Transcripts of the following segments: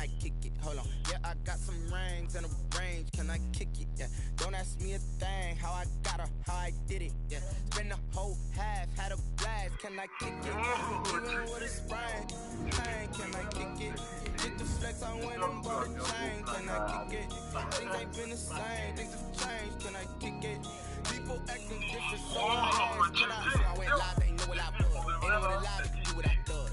I kick it? Hold on. Yeah, I got some rings and a range. Can I kick it? Yeah. Don't ask me a thing. How I got her, how I did it. Yeah. Spend the whole half, had a blast. Can I kick it? Even with a sprain. Pain, can I kick it? Get the flex, I went and bought a chain. Can I kick it? Things ain't been the same. Things have changed. Can I kick it? People acting different, so I asked. Can I? So I went live, they know what I was. They know what I live, they do what I does.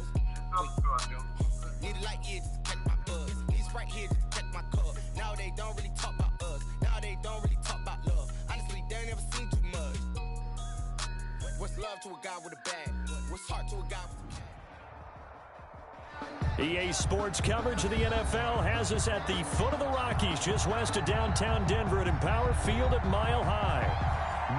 Need a light here just to catch my buzz. These right here just to catch my cup. Now they don't really talk about us. Now they don't really talk about love. Honestly, they ain't never seen too much. What's love to a guy with a bag? What's heart to a guy with a EA Sports coverage of the NFL has us at the foot of the Rockies, just west of downtown Denver at Empower Field at Mile High.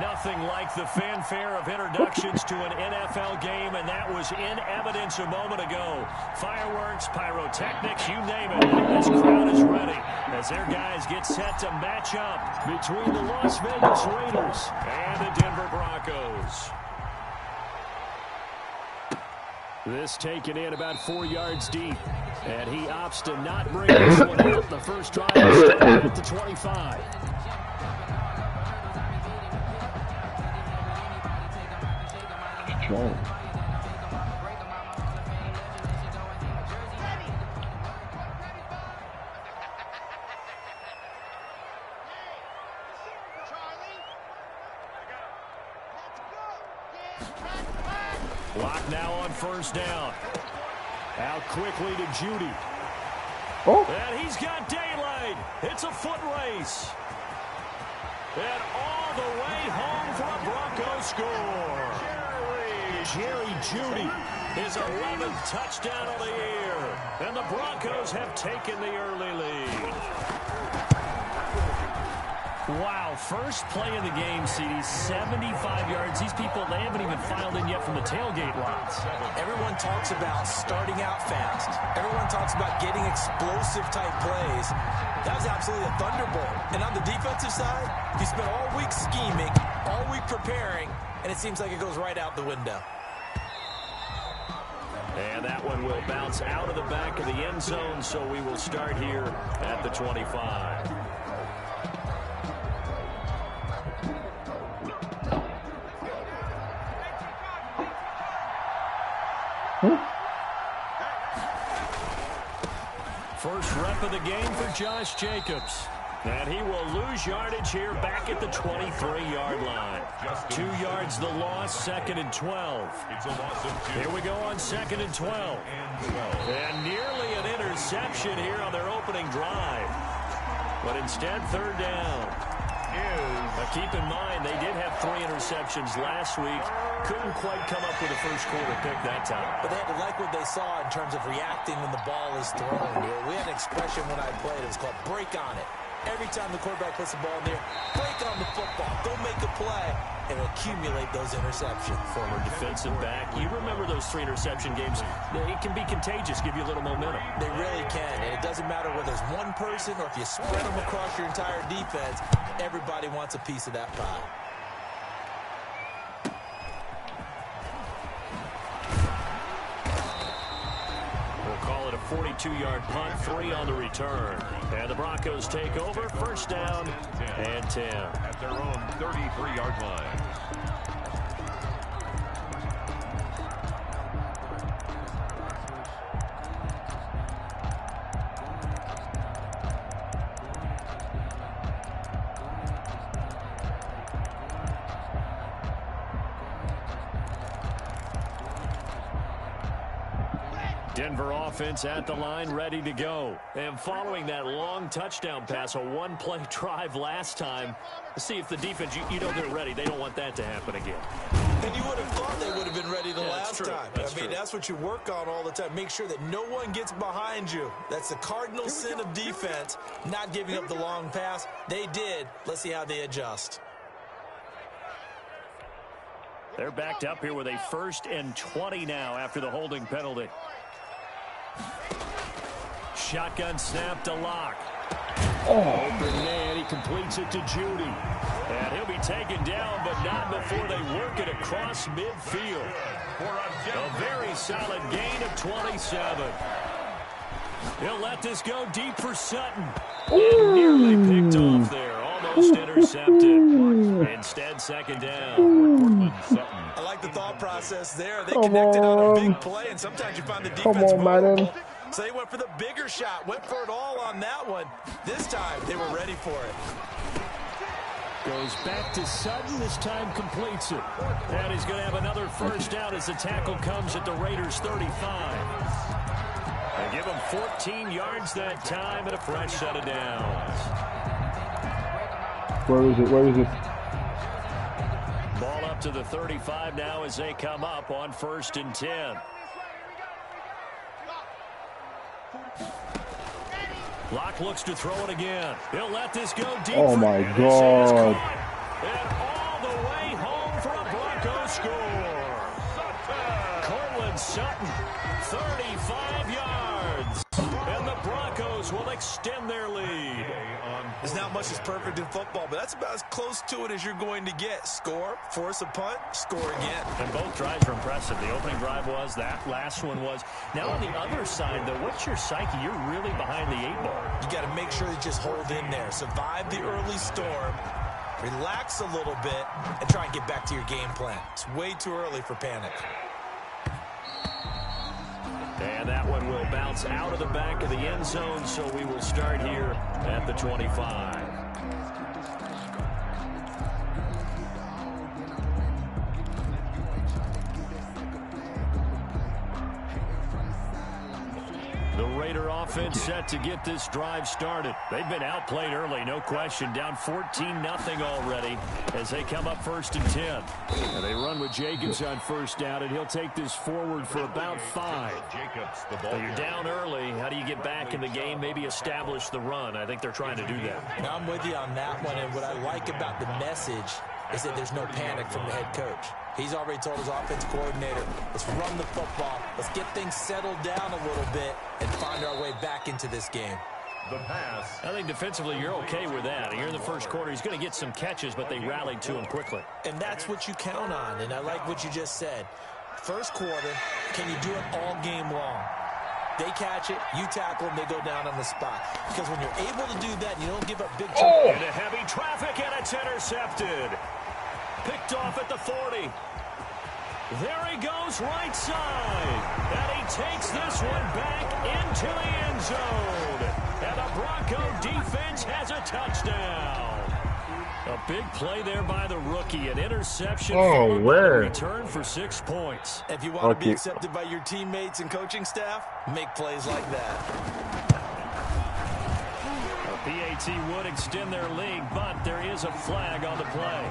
Nothing like the fanfare of introductions to an NFL game, and that was in evidence a moment ago. Fireworks, pyrotechnics, you name it. This crowd is ready as their guys get set to match up between the Las Vegas Raiders and the Denver Broncos. This taken in about 4 yards deep, and he opts to not bring this one up. The first drive started at the 25. Whoa. Block now on first down. Out quickly to Judy. Oh. And he's got daylight. It's a foot race. And all the way home for a Bronco score. Jerry Judy, his 11th touchdown of the year. And the Broncos have taken the early lead. Wow, first play of the game, CD, 75 yards. These people, they haven't even filed in yet from the tailgate lots. Everyone talks about starting out fast. Everyone talks about getting explosive-type plays. That was absolutely a thunderbolt. And on the defensive side, you spent all week scheming, all week preparing, and it seems like it goes right out the window. And that one will bounce out of the back of the end zone, so we will start here at the 25. First rep of the game for Josh Jacobs. And he will lose yardage here back at the 23-yard line. 2 yards the loss, 2nd and 12. Here we go on 2nd and 12. And nearly an interception here on their opening drive. But instead, 3rd down. Now keep in mind, they did have 3 interceptions last week. Couldn't quite come up with a first quarter pick that time. But they had to like what they saw in terms of reacting when the ball is thrown. We had an expression when I played. It was called break on it. Every time the quarterback puts the ball in there, break on the football. Go make a play and accumulate those interceptions. Former defensive back. You remember those 3 interception games. It can be contagious, give you a little momentum. They really can, and it doesn't matter whether it's one person or if you spread them across your entire defense. Everybody wants a piece of that pie. We'll call it a 42-yard punt, 3 on the return. And the Broncos take over, first down and 10. At their own 33-yard line. Denver offense at the line, ready to go. And following that long touchdown pass, a one-play drive last time, see if the defense, you know they're ready. They don't want that to happen again. And you would have thought they would have been ready the last time. That's true. That's what you work on all the time. Make sure that no one gets behind you. That's the cardinal sin of defense, not giving up the long pass. They did. Let's see how they adjust. They're backed up here with a 1st and 20 now after the holding penalty. Shotgun snap to Locke. Open man, he completes it to Judy. And he'll be taken down, but not before they work it across midfield. A very solid gain of 27. He'll let this go deep for Sutton. And nearly picked off there. Almost intercepted. Instead, second down. I like the thought process there. They connected on a big play, and sometimes you find the defense vulnerable. So they went for the bigger shot, went for it all on that one. This time, they were ready for it. Goes back to Sutton. This time completes it. And he's going to have another first down as the tackle comes at the Raiders' 35. They give him 14 yards that time and a fresh set of downs. Where is it? Where is it? Ball up to the 35 now as they come up on 1st and 10. Locke looks to throw it again. He'll let this go deep. Oh, my God. And all the way home for a Broncos score. Cortland Sutton, 35 yards. And the Broncos will extend their lead. There's not much that's perfect in football, but that's about as close to it as you're going to get. Score, force a punt, score again. And both drives were impressive. The opening drive was, that last one was. Now on the other side, though, what's your psyche? You're really behind the 8-ball. You got to make sure you just hold in there. Survive the early storm, relax a little bit, and try and get back to your game plan. It's way too early for panic. And that one will bounce out of the back of the end zone, so we will start here at the 25. The Raider offense set to get this drive started. They've been outplayed early, no question. Down 14-0 already as they come up 1st and 10. And they run with Jacobs on 1st down, and he'll take this forward for about 5. So you're down early. How do you get back in the game? Maybe establish the run. I think they're trying to do that. Now I'm with you on that one, and what I like about the message is that there's no panic from the head coach. He's already told his offensive coordinator, let's run the football, let's get things settled down a little bit and find our way back into this game. The pass. I think defensively you're okay with that. Here in the first quarter, he's going to get some catches, but they rallied to him quickly. And that's what you count on, and I like what you just said. First quarter, can you do it all game long? They catch it, you tackle them, they go down on the spot. Because when you're able to do that, you don't give up big chunks. Into heavy traffic, and it's intercepted. Picked off at the 40. There he goes right side. And he takes this one back into the end zone. And the Bronco defense has a touchdown. A big play there by the rookie. An interception. Oh, where? Return for 6 points. If you want to be accepted by your teammates and coaching staff, make plays like that. PAT would extend their lead, but there is a flag on the play.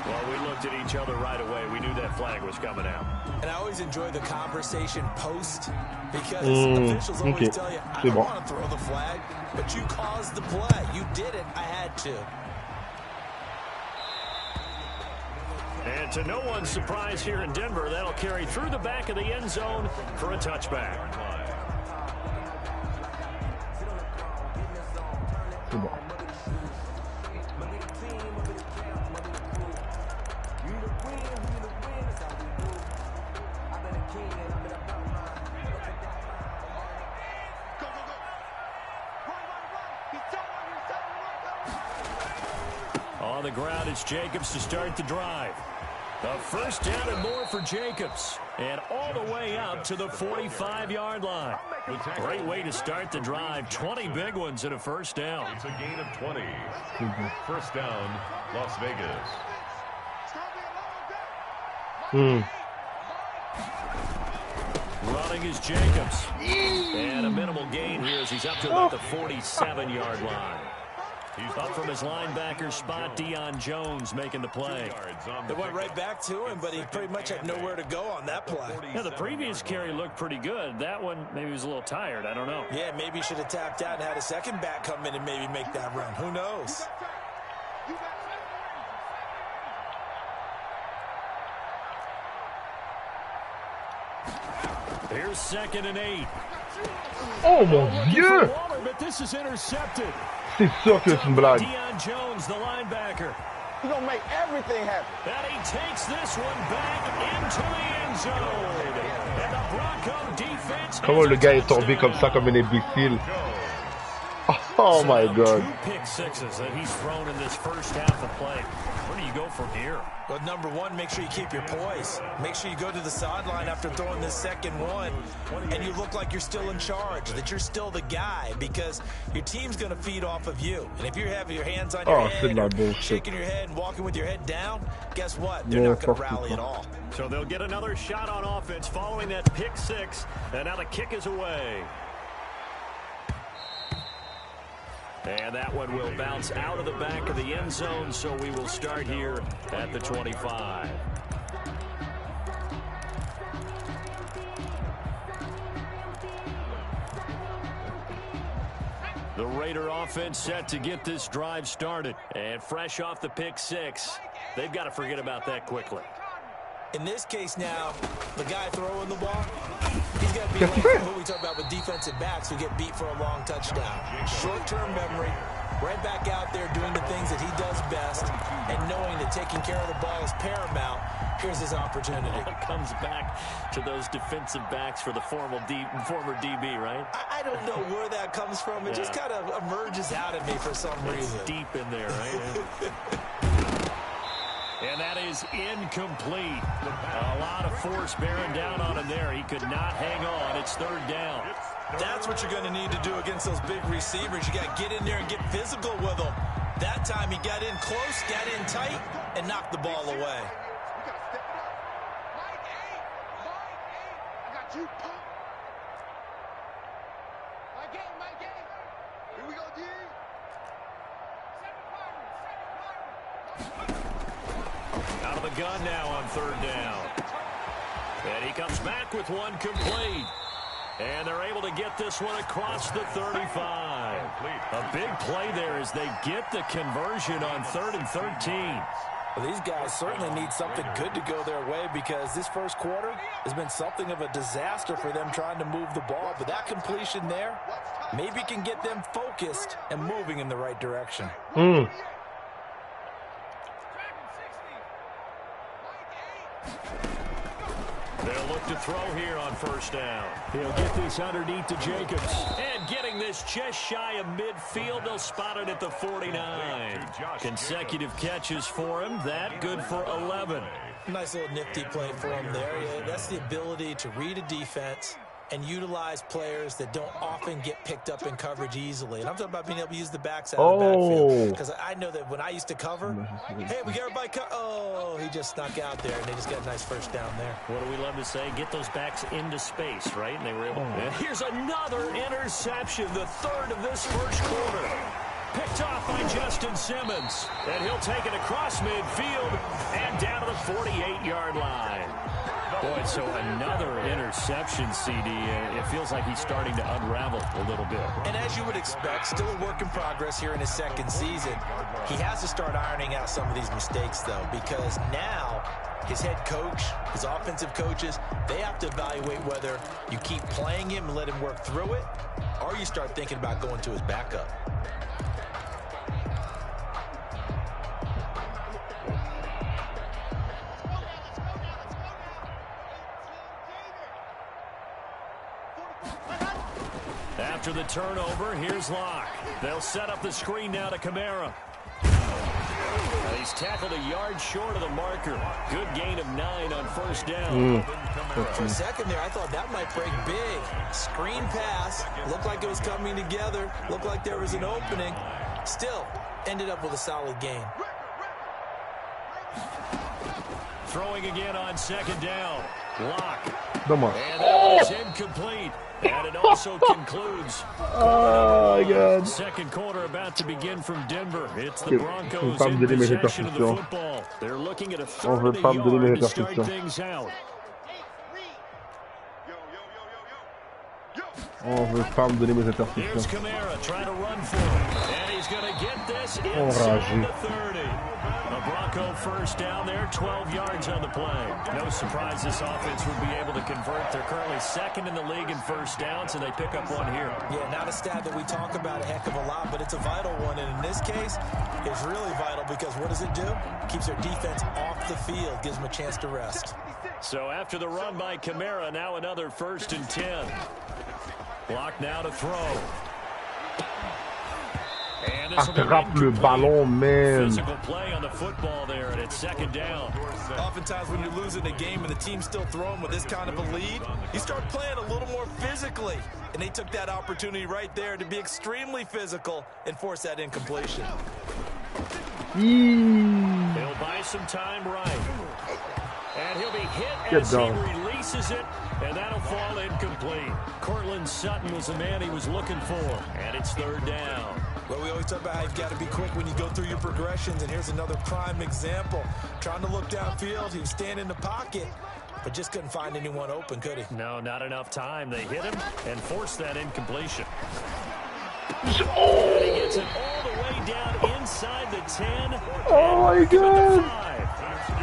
Well, we looked at each other right away. We knew that flag was coming out. And I always enjoy the conversation post because officials always tell you, I don't want to throw the flag, but you caused the play. You did it. I had to. And to no one's surprise here in Denver, that'll carry through the back of the end zone for a touchback. On the ground, it's Jacobs to start the drive. A first down and more for Jacobs. And all the way up to the 45-yard line. Great way to start the drive. 20 big ones and a first down. It's a gain of 20. First down, Las Vegas. Running is Jacobs. And a minimal gain here as he's up to about the 47-yard line. Up from his linebacker spot, Deion Jones making the play. They went right back to him, but he pretty much had nowhere to go on that play. Yeah, the previous carry looked pretty good. That one, maybe he was a little tired. I don't know. Yeah, maybe he should have tapped out and had a second back come in and maybe make that run. Who knows? Here's 2nd and 8. Oh mon Dieu! Waller, but this is intercepted. C'est sûr que c'est une blague. Deion Jones, the linebacker. He's gonna make everything happen. And he takes this one back into the end zone. And the Bronco defense. Comment le gars est tombé comme ça, comme un imbécile. Oh so my God. 2 pick sixes that he's thrown in this first half of play. Where do you go from here? Well, number one, make sure you keep your poise. Make sure you go to the sideline after throwing this second one, and you look like you're still in charge, that you're still the guy, because your team's going to feed off of you. And if you're having your hands on your head, or shaking your head and walking with your head down, guess what? They're not going to rally at all. So they'll get another shot on offense following that pick six, and now the kick is away. And that one will bounce out of the back of the end zone, so we will start here at the 25. The Raider offense set to get this drive started. And fresh off the pick six, they've got to forget about that quickly. In this case now, the guy throwing the ball, he's got to be like what we talk about with defensive backs who get beat for a long touchdown. Short-term memory, right back out there doing the things that he does best, and knowing that taking care of the ball is paramount. Here's his opportunity. It comes back to those defensive backs for the former DB, right? I don't know where that comes from. It just kind of emerges out of me for some reason. Deep in there, right? And that is incomplete. A lot of force bearing down on him there. He could not hang on. It's third down. That's what you're going to need to do against those big receivers. You got to get in there and get physical with them. That time he got in close, got in tight, and knocked the ball away. Out of the gun now on third down. And he comes back with one complete. And they're able to get this one across the 35. A big play there as they get the conversion on 3rd and 13. Well, these guys certainly need something good to go their way, because this first quarter has been something of a disaster for them trying to move the ball. But that completion there maybe can get them focused and moving in the right direction. They'll look to throw here on first down. He'll get this underneath to Jacobs. And getting this just shy of midfield, they'll spot it at the 49. Consecutive catches for him. That good for 11. Nice little nifty play for him there. Yeah, that's the ability to read a defense and utilize players that don't often get picked up in coverage easily. And I'm talking about being able to use the backs out of the backfield. Because I know that when I used to cover, hey, we got everybody oh, he just snuck out there, and they just got a nice first down there. What do we love to say? Get those backs into space, right? And they were able to. Here's another interception, the third of this first quarter. Picked off by Justin Simmons. And he'll take it across midfield and down to the 48-yard line. Boy, so another interception, CD. It feels like he's starting to unravel a little bit. And as you would expect, still a work in progress here in his second season. He has to start ironing out some of these mistakes, though, because now his head coach, his offensive coaches, they have to evaluate whether you keep playing him and let him work through it, or you start thinking about going to his backup. After the turnover, here's Locke. They'll set up the screen now to Kamara. He's tackled a yard short of the marker. Good gain of 9 on first down. For a second there, I thought that might break big. Screen pass. Looked like it was coming together. Looked like there was an opening. Still, ended up with a solid gain. Throwing again on second down. Locke. Come on. And that was incomplete. And it also concludes. Oh, my God. Second quarter about to begin from Denver. It's the Broncos in possession of the football. They're looking at a third of the yard to start things out. On veut pas me donner mes interceptions. Here's Kamara trying to run for him. And he's is going to get this Enragé. inside the 30. A Bronco first down there, 12 yards on the play. No surprise this offense would be able to convert. They're currently second in the league in first downs, and they pick up one here. Yeah, not a stat that we talk about a heck of a lot, but it's a vital one. And in this case, it's really vital because what does it do? Keeps their defense off the field, gives them a chance to rest. So after the run by Kamara, now another 1st and 10. Block now to throw. And this will be Attrape le ballon, man. physical play on the football there, and it's 2nd down. Oftentimes when you're losing a game and the team's still throwing with this kind of a lead, you start playing a little more physically. And they took that opportunity right there to be extremely physical and force that incompletion. He'll buy some time right. And he'll be hit as he releases it, and that'll fall incomplete. Cortland Sutton was the man he was looking for, and it's 3rd down. Well, we always talk about how you've got to be quick when you go through your progressions, and here's another prime example. Trying to look downfield, he was standing in the pocket, but just couldn't find anyone open, could he? No, not enough time. They hit him and forced that incompletion. And he gets it all the way down inside the 10. Oh my God!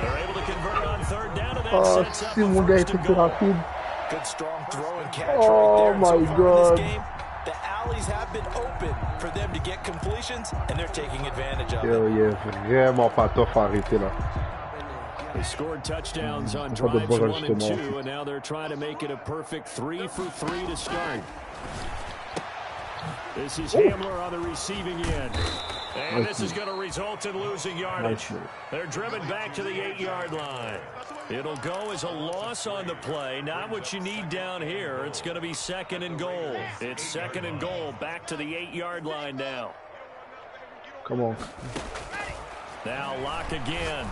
They're able to convert on 3rd down, and that Oh, sets up si a mon gars 1st était and plus goal. rapide. Good strong throw and catch Oh right there. my So far God. in this game, the alleys have been open for them to get completions, and they're taking advantage of it. Yo, il est vraiment pas tough à arrêter là. They scored touchdowns on Pas de drives bon 1 and 2, ajustement. and now they're trying to make it a perfect 3 for 3 to start. This is Hamler on the receiving end. And this is going to result in losing yardage. They're driven back to the 8-yard line. It'll go as a loss on the play. Not what you need down here. It's going to be 2nd and goal. It's 2nd and goal back to the 8-yard line now. Come on. Now Locke again.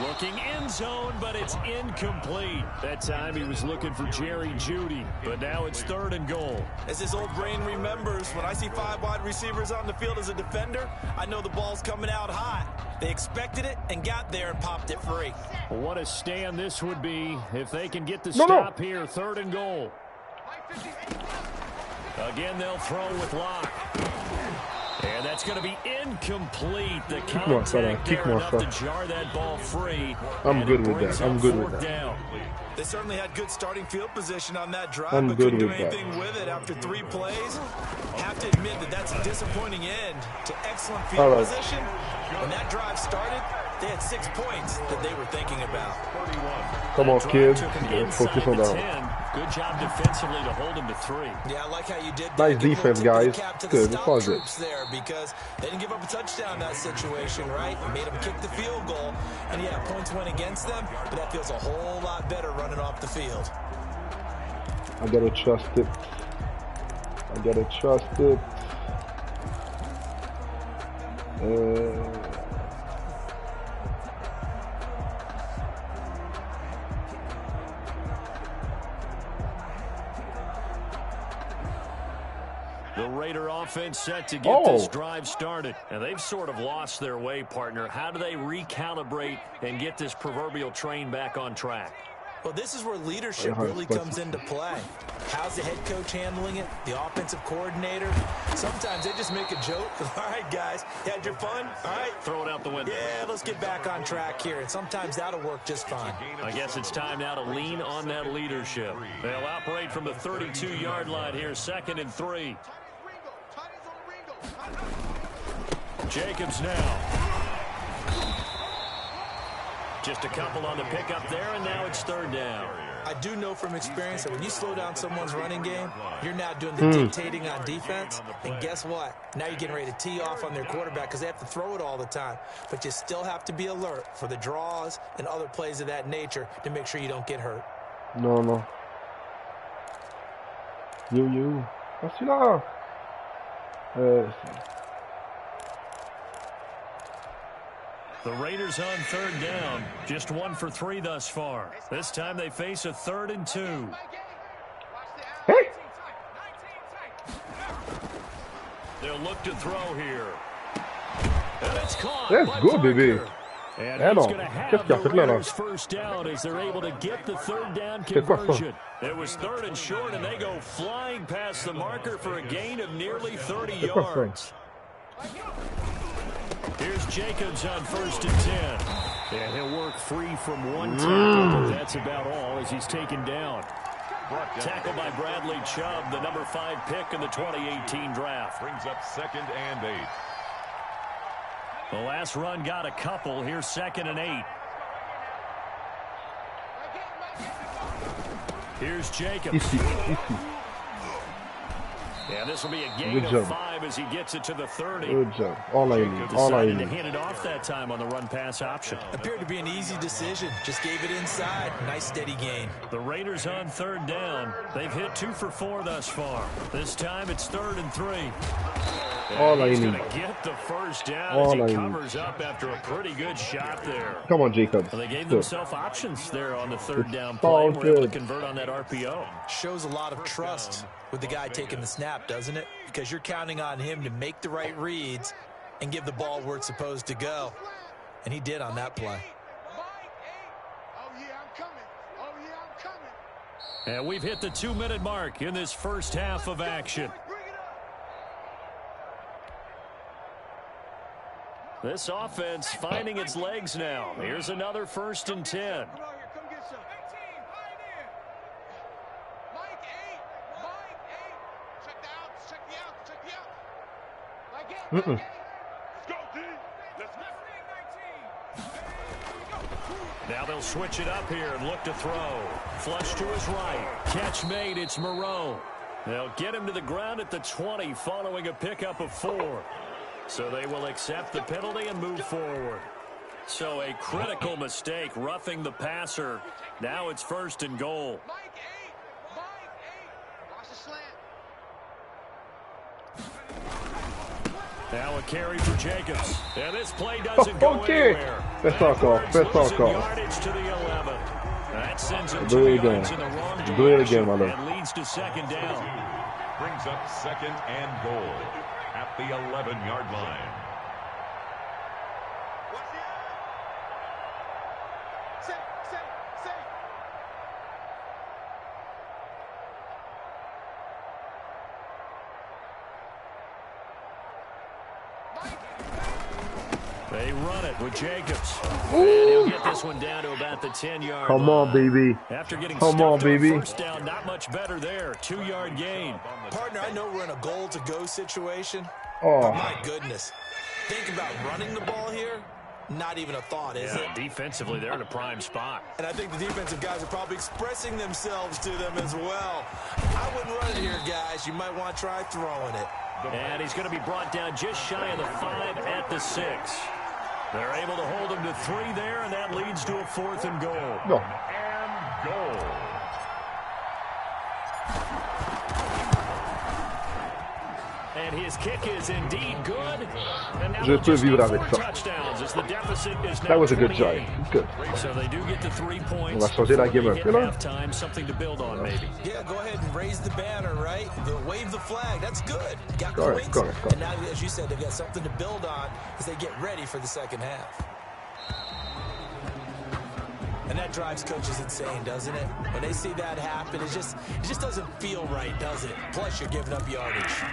Looking end zone, but it's incomplete. That time he was looking for Jerry Jeudy, but now it's 3rd and goal. As his old brain remembers, when I see 5 wide receivers on the field as a defender, I know the ball's coming out hot. They expected it and got there and popped it free. Well, what a stand this would be if they can get the stop here. 3rd and goal. Again, they'll throw with Locke. And that's going to be incomplete. The contact there enough to jar that ball free. I'm good with that. I'm good with that. Down. They certainly had good starting field position on that drive, I'm but good couldn't do with that. anything with it after 3 plays. Have to admit that that's a disappointing end to excellent field All right. position. When that drive started, they had 6 points that they were thinking about. Come on, Drive kid. took him Focus inside on the that. 10. Good job defensively to hold him to 3. Yeah, I like how you did that. Nice Give a little defense, tip of the guys. cap to the Good. It's stop all good. troops there because they didn't give up a touchdown in that situation, right? Made them kick the field goal. And yeah, points went against them, but that feels a whole lot better running off the field. I gotta trust it. I gotta trust it. The Raider offense set to get this drive started. And they've sort of lost their way, partner. How do they recalibrate and get this proverbial train back on track? Well, this is where leadership really comes into play. How's the head coach handling it? The offensive coordinator? Sometimes they just make a joke. All right, guys, you had your fun? All right. Throw it out the window. Yeah, let's get back on track here. And sometimes that'll work just fine. I guess it's time now to lean on that leadership. They'll operate from the 32-yard line here, 2nd and 3. Jacobs now. Just a couple on the pickup there, and now it's 3rd down. I do know from experience that when you slow down someone's running game, you're now doing the dictating on defense. And guess what? Now you're getting ready to tee off on their quarterback because they have to throw it all the time. But you still have to be alert for the draws and other plays of that nature to make sure you don't get hurt. Non. Yo. Ah, celui-là. The Raiders on 3rd down. Just 1 for 3 thus far. This time they face a 3rd and 2. Hey! They'll look to throw here. And it's caught. Let's by go, Parker. baby. And Eh he's non, going to have qu'est-ce qu'il the a fait là? Raiders first down as they're able to get the third down conversion. It was third and short, and they go flying past the marker for a gain of nearly 30 yards. Here's Jacobs on first and 10. And he'll work free from one tackle, but that's about all as he's taken down. Tackled by Bradley Chubb, the number 5 pick in the 2018 draft. Brings up 2nd and 8. The last run got a couple. Here's 2nd and 8. Here's Jacobs. Ici. And this will be a gain of 5 as he gets it to the 30. Good job. All I need. Decided to hand it off that time on the run-pass option. Appeared to be an easy decision. Just gave it inside. Nice steady gain. The Raiders on third down. They've hit 2 for 4 thus far. This time it's 3rd and 3. All I He's need. going to get the first down All as I he need. covers up after a pretty good shot there. Come on, Jacob. Well, they gave Good. themselves options there on the third down play. all We're able to good. convert on that RPO. Shows a lot of trust with the guy taking the snap, doesn't it? Because you're counting on him to make the right reads and give the ball where it's supposed to go. And he did on that play. And we've hit the 2-minute mark in this first half of action. This offense finding its legs now. Here's another 1st and 10. Now they'll switch it up here and look to throw. Flush to his right. Catch made. It's Moreau. They'll get him to the ground at the 20 following a pickup of 4. So they will accept the penalty and move forward. So a critical mistake, roughing the passer. Now it's 1st and goal. Now a carry for Jacobs. And this play doesn't go anywhere. Fais ça encore. Fais ça encore. Yardage to the 11. That sends him Do it 2 again. yards in the wrong direction. Do it again, my love. And leads to 2nd down. Brings up 2nd and goal at the 11-yard line. They run it with Jacobs. And he'll get this one down to about the 10-yard line. Come on, baby. After getting Come on, stuffed to a baby. first down, not much better there. 2-yard gain. Partner, I know we're in a goal-to-go situation. Oh. But my goodness. Think about running the ball here. Not even a thought, is it? Defensively, they're in a prime spot. And I think the defensive guys are probably expressing themselves to them as well. I wouldn't run it here, guys. You might want to try throwing it. And he's going to be brought down just shy of the 5 at the 6. They're able to hold him to 3 there, and that leads to a 4th and goal. No. And goal. And his kick is indeed good. And now Je peux vivre avec 4 ça. touchdowns as the deficit is now That was a good 28. drive. Good. So they do get the 3 points. On va changer la game un Hit peu, là. halftime, something to build on, maybe. Yeah, go ahead and raise the banner, right? Wave the flag. That's good. Got Correct, points. correct. And now, as you said, they've got something to build on as they get ready for the second half. And that drives coaches insane, doesn't it? When they see that happen, it just doesn't feel right, does it? Plus, you're giving up yardage.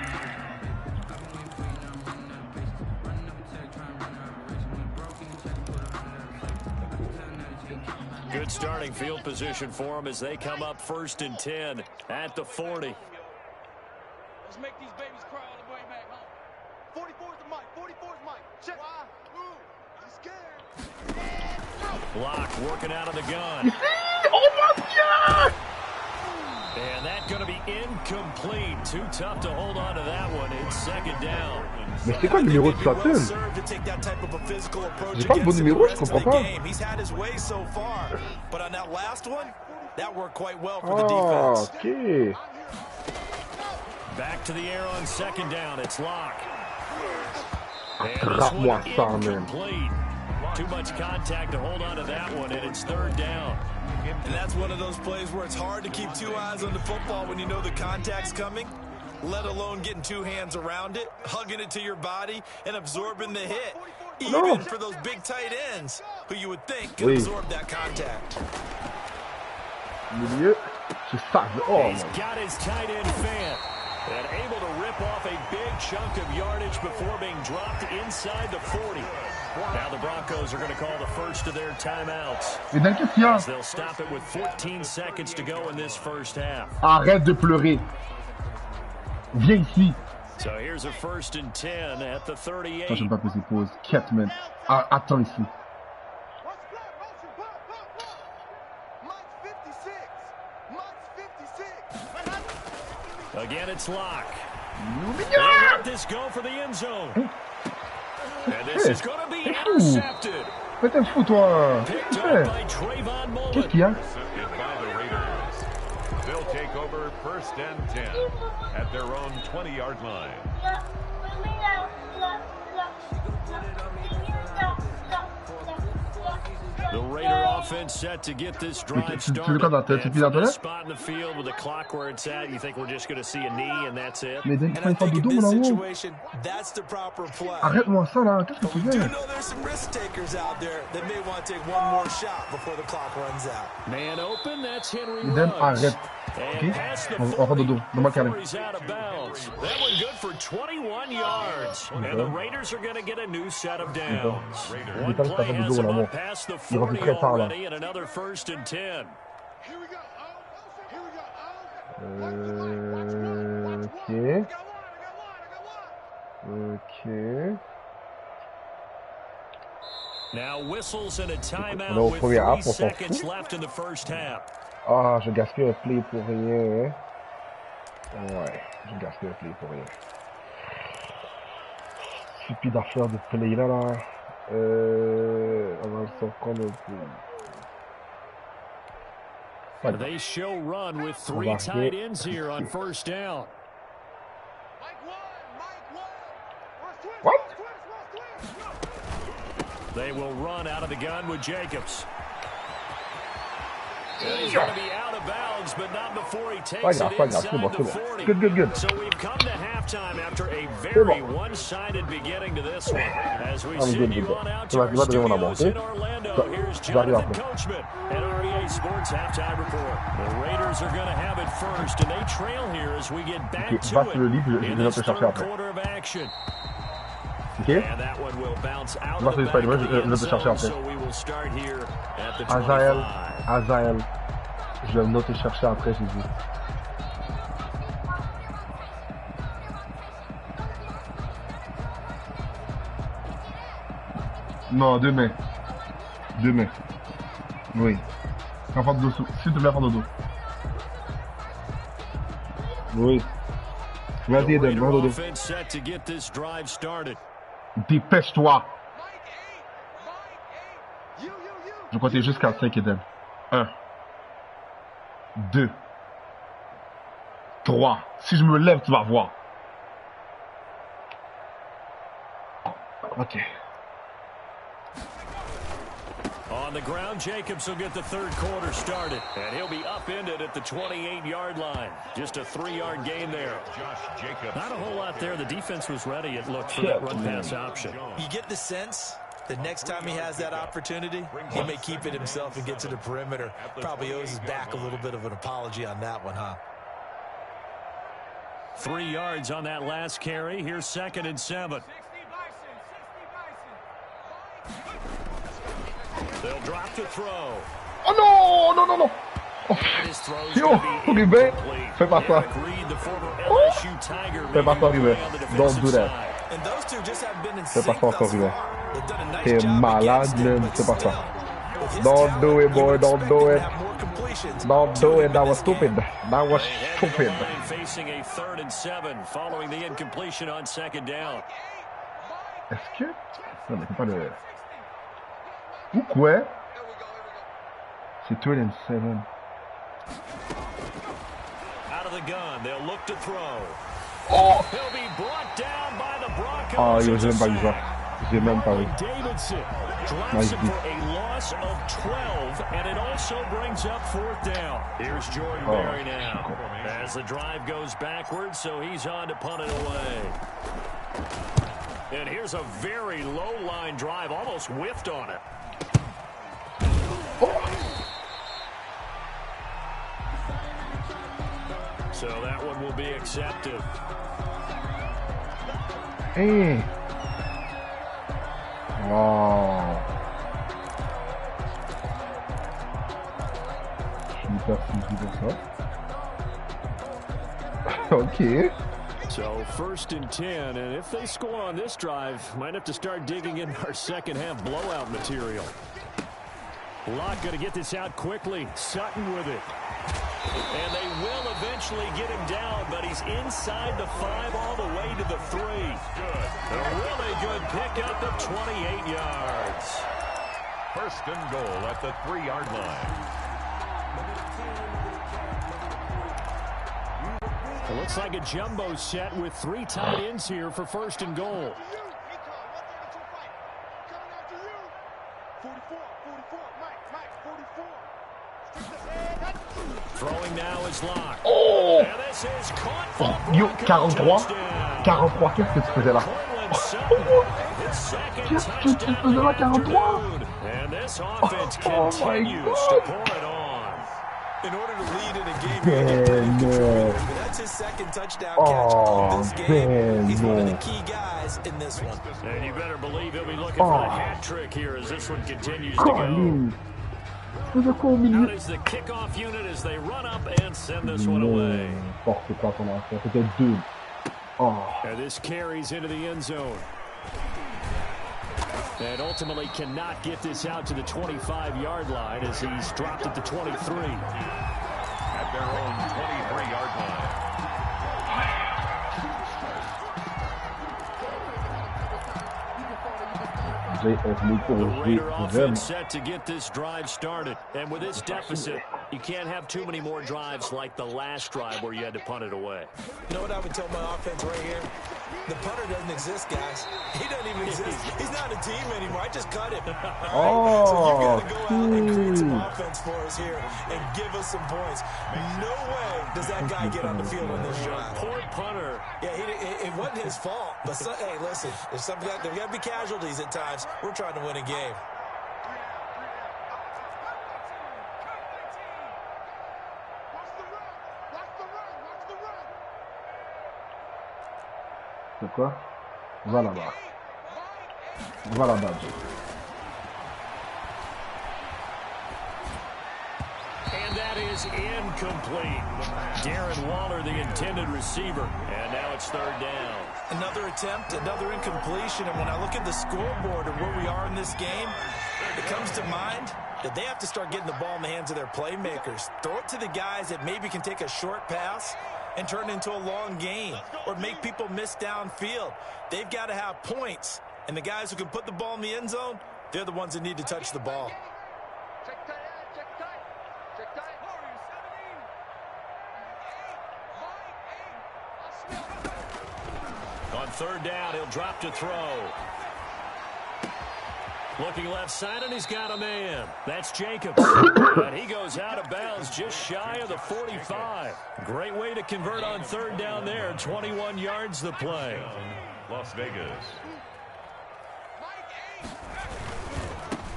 Good starting field position for them as they come up 1st and 10 at the 40. Let's make these babies cry all the way back home. 44's the mic. 44's mic. Check. Why? Ooh, he's scared. Block working out of the gun. Oh my God! And that's going to be incomplete. Too tough to hold on to that one. It's 2nd down. Mais c'est quoi le numéro de Sutton? J'ai pas le bon numéro, je comprends pas. He's had his way so far, but on that last one, that worked quite well for the Ah, defense. ok. Back to the air on 2nd down. It's Locke. And this Attrape-moi one ça, man. incomplete. Too much contact to hold on to that one, and it's 3rd down. And that's one of those plays where it's hard to keep 2 eyes on the football when you know the contact's coming, let alone getting 2 hands around it, hugging it to your body, and absorbing the hit. even for those big tight ends, who you would think could absorb that contact. Milieu. C'est ça. Oh. He's got his tight end fan. And able to rip off a big chunk of yardage before being dropped inside the 40. Now the Broncos are going to call the first of their timeouts. As they'll stop it with 14 seconds to go in this first half. Arrête de pleurer. Viens ici. So here's a 1st and 10 at the 38. Ça, je ne vais pas poser pause. Catman. Ah, attends ici. Again, it's Locke. They'll let this go for the end zone. And this is going to be intercepted. Mais t'es fou, toi. Picked up by Trayvon Mullen. Qu'est-ce qu'il y a? Intercepted by the Raiders. They'll take over 1st and 10 at their own 20-yard line. The Raider offense set to get this drive started. And from this spot in the field with the clock where it's at, you think we're just going to see a knee and that's it? And I think in this situation, that's the proper play. Arrête-moi ça là, qu'est-ce que tu We do fais? know there's some risk takers out there that may want to take one more shot before the clock runs out. Man open, that's Henry Eden, Ruggs. arrête. Ok? On va dodo, donne-moi le câlin. He's out of bounds. That one good for 21 yards. And the Raiders are going to get a new set of downs. One play has them up past the 40 already and another 1st and 10. Here we go. Here we go. Ok. Now whistles and a timeout with 3 seconds left in the first half. Ah, je gaspille un play pour rien. Ouais, je gaspille un play pour rien. Stupide affaire de play là. On va s'en prendre un peu. They show run with 3 tight ends here on 1st down. What? They will run out of the gun with Jacobs. And he's going to be out of bounds, but not before he takes it inside the 40. Good. So we've come to halftime after a very one-sided beginning to this one. As we send you on out to our studios in Orlando, here's Jonathan Coachman at REA Sports Halftime Report. The Raiders are going to have it first, and they trail here as we get back to it in this third quarter of action. Okay. And that one will bounce out On va of the faire du Spider-Man, je vais te chercher après. so we will start here at the 25. Azael. Je vais venir te chercher après, j'ai dit. Non, deux mains. Oui. Faire dodo. S'il te plaît, faire dodo. Oui. Vas-y, Eden, faire dodo. Dépêche-toi. Je comptais jusqu'à 5, Eden. 1, 2, 3. Si je me lève, tu vas voir. Ok. On the ground, Jacobs will get the third quarter started. And he'll be upended at the 28-yard line. Just a 3-yard gain there. Not a whole lot there. The defense was ready, it looked, for that run-pass option. You get the sense that next time he has that opportunity, he may keep it himself and get to the perimeter. Probably owes his back a little bit of an apology on that one, huh? 3 yards on that last carry. Here's 2nd and 7. They'll drop the throw. Oh non. Oh. Yo, Ruben, fais pas ça. Oh. Fais pas ça, Ruben. Don't do that. Fais pas ça encore, Ruben. T'es malade, même. Fais pas ça. Don't do it, boy. Don't do it. Don't do it. That was stupid. That was stupid. Facing a 3rd and 7 following the incompletion on 2nd down. Est-ce que... Non, mais c'est pas le... Ou quoi? C'est 3rd and 7. Out of the gun, they'll look to throw. Oh! He'll be brought down by the Broncos. Oh, j'ai même pas vu ça. J'ai même pas vu. Davidson drops him for a loss of 12, and it also brings up 4th down. Here's Jordan Berry now. As the drive goes backwards, so he's on to punt it away. And here's a very low line drive, almost whiffed on it. So that one will be accepted. Hey. Wow. Super physique comme ça. Okay. So 1st and 10, and if they score on this drive, might have to start digging in our second half blowout material. Locke going to get this out quickly. Sutton with it. And they will eventually get him down, but he's inside the 5 all the way to the 3. Good. A really good pickup of 28 yards. 1st and goal at the 3-yard line. It looks like a jumbo set with 3 tight ends here for 1st and goal. Throwing now is Locke. Oh! And this is caught for Yo, Broncos 43? touchdown. 43, qu'est-ce que tu faisais là? Cortland Sutton, his second Qu'est-ce que tu touchdown faisais là, of the 43? afternoon. And this offense Oh my continues God. to pour it on. In order to lead in a game, you have to play in control. But that's his second touchdown catch of this game. He's one of the key guys in this one. And you better believe he'll be looking for the hat trick here as this one continues to go. Colin. Faisais quoi au Out milieu? is the kickoff unit as they run up and send this one away. N'importe quoi ton affaire. C'était 2. Oh. And this carries into the end zone. And ultimately cannot get this out to the 25-yard line as he's dropped at the 23. At their own 23-yard line. The Raider offense set to get this drive started. And with this deficit, you can't have too many more drives like the last drive where you had to punt it away. You know what I would tell my offense right here? The punter doesn't exist, guys. He doesn't even exist. He's not a team anymore. I just cut him. Oh, so you got to go out and create some offense for us here and give us some points. No way does that guy get on the field on this drive. Poor punter. Yeah, it wasn't his fault. But hey, listen, there's got to be casualties at times. We're trying to win a game. C'est quoi? Va là-bas. Va là-bas. And that is incomplete. Darren Waller, the intended receiver. And now it's 3rd down. Another attempt, another incompletion. And when I look at the scoreboard and where we are in this game, it comes to mind that they have to start getting the ball in the hands of their playmakers. Throw it to the guys that maybe can take a short pass and turn it into a long gain or make people miss downfield. They've got to have points. And the guys who can put the ball in the end zone, they're the ones that need to touch the ball. On 3rd down, he'll drop to throw. Looking left side, and he's got a man. That's Jacobs. And he goes out of bounds just shy of the 45. Great way to convert on 3rd down there. 21 yards the play. Las Vegas.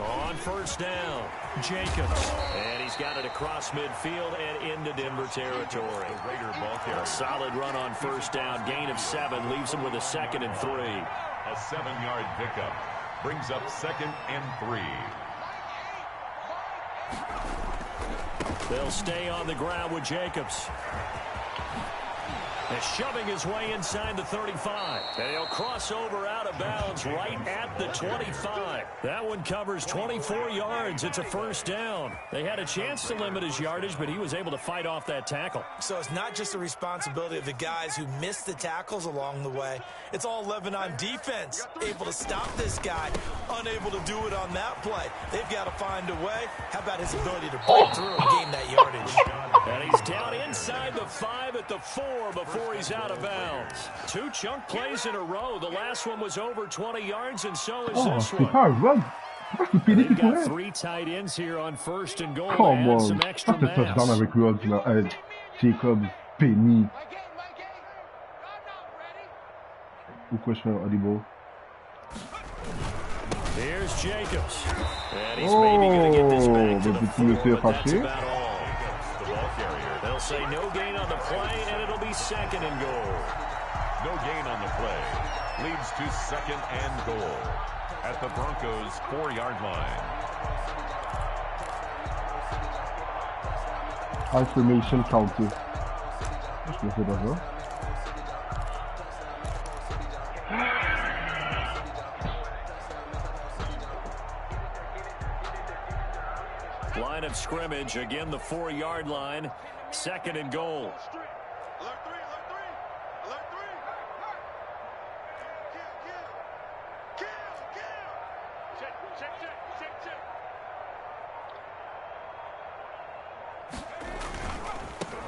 On 1st down, Jacobs. And he's got it across midfield and into Denver territory. Raider ball carrier. A solid run on 1st down. Gain of 7 leaves him with a 2nd and 3. A 7-yard pickup. Brings up 2nd and 3. They'll stay on the ground with Jacobs. And shoving his way inside the 35. And he'll cross over out of bounds right at the 25. That one covers 24 yards. It's a 1st down. They had a chance to limit his yardage, but he was able to fight off that tackle. So it's not just the responsibility of the guys who missed the tackles along the way. It's all 11 on defense. Able to stop this guy. Unable to do it on that play. They've got to find a way. How about his ability to break through and gain that yardage? And he's down inside the 5 at the 4 before he's out of bounds. 2 chunk plays in a row. The last one was over 20 yards, and so is this c'est one. pas un run. C'est pas stupide They've qui got courait. 3 tight ends here on 1st and goal. Come And on. some extra Ça, c'est touchdown mass. avec Rhodes, là. Jacobs, Penny. Pourquoi je fais un audible? Here's Jacobs. And he's maybe going to get this back to the 4, but that's about all. The ball carrier. They'll say no gain on the play, and it'll be 2nd and goal. No gain on the play. Leads to 2nd and goal at the Broncos' 4-yard line. Isolation counter. Je le fais d'abord. Line of scrimmage, again the 4-yard line, 2nd and goal. Alert 3, alert 3, alert 3. Kill. Check.